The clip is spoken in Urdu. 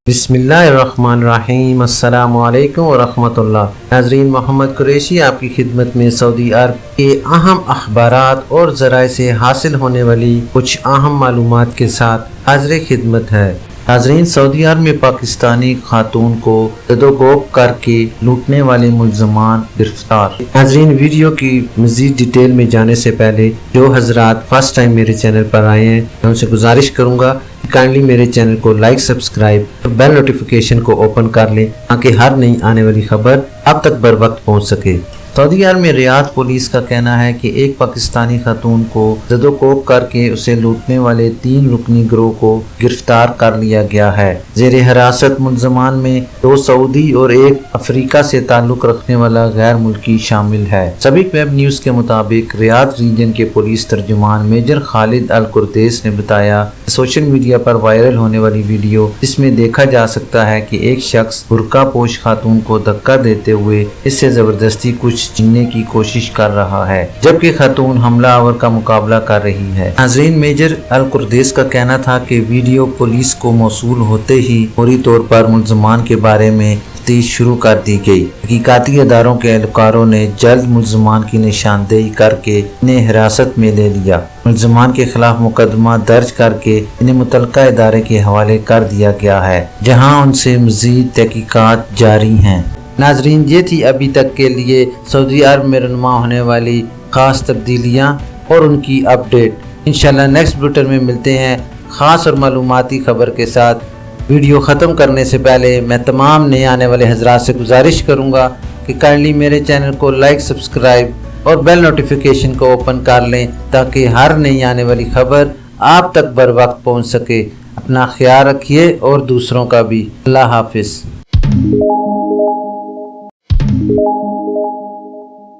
بسم اللہ الرحمن الرحیم۔ السلام علیکم ورحمۃ اللہ۔ ناظرین، محمد قریشی آپ کی خدمت میں سعودی عرب کے اہم اخبارات اور ذرائع سے حاصل ہونے والی کچھ اہم معلومات کے ساتھ حاضر خدمت ہے۔ ناظرین، سعودی عرب میں پاکستانی خاتون کو زد و کوب کر کے لوٹنے والے ملزمان گرفتار۔ ناظرین، ویڈیو کی مزید ڈیٹیل میں جانے سے پہلے جو حضرات فرسٹ ٹائم میرے چینل پر آئے ہیں، میں ان سے گزارش کروں گا کہ کائنڈلی میرے چینل کو لائک، سبسکرائب اور بیل نوٹیفیکیشن کو اوپن کر لیں تاکہ ہر نئی آنے والی خبر اب تک بر وقت پہنچ سکے۔ سعودی عرب میں ریاض پولیس کا کہنا ہے کہ ایک پاکستانی خاتون کو زد و کوب کر کے اسے لوٹنے والے 3 رکنی گروہ کو گرفتار کر لیا گیا ہے۔ زیر حراست ملزمان میں 2 سعودی اور 1 افریقہ سے تعلق رکھنے والا غیر ملکی شامل ہے۔ سابق ویب نیوز کے مطابق ریاض ریجن کے پولیس ترجمان میجر خالد القردیس نے بتایا کہ سوشل میڈیا پر وائرل ہونے والی ویڈیو جس میں دیکھا جا سکتا ہے کہ ایک شخص برقع پوش خاتون کو دھکا دیتے ہوئے اس سے زبردستی کچھ چھیننے کی کوشش کر رہا ہے، جبکہ خاتون حملہ آور کا مقابلہ کر رہی ہے۔ ناظرین، میجر القردیس کا کہنا تھا کہ ویڈیو پولیس کو موصول ہوتے ہی فوری طور پر ملزمان کے بارے میں تفتیش شروع کر دی گئی۔ تحقیقاتی اداروں کے اہلکاروں نے جلد ملزمان کی نشاندہی کر کے انہیں حراست میں لے لیا۔ ملزمان کے خلاف مقدمہ درج کر کے انہیں متعلقہ ادارے کے حوالے کر دیا گیا ہے، جہاں ان سے مزید تحقیقات جاری ہیں۔ ناظرین، یہ تھی ابھی تک کے لیے سعودی عرب میں رونما ہونے والی خاص تبدیلیاں اور ان کی اپڈیٹ۔ انشاءاللہ نیکسٹ بلیٹن میں ملتے ہیں خاص اور معلوماتی خبر کے ساتھ۔ ویڈیو ختم کرنے سے پہلے میں تمام نئے آنے والے حضرات سے گزارش کروں گا کہ کائنڈلی میرے چینل کو لائک، سبسکرائب اور بیل نوٹیفیکیشن کو اوپن کر لیں تاکہ ہر نئی آنے والی خبر آپ تک بر وقت پہنچ سکے۔ اپنا خیال رکھیے اور دوسروں کا بھی۔ اللہ حافظ۔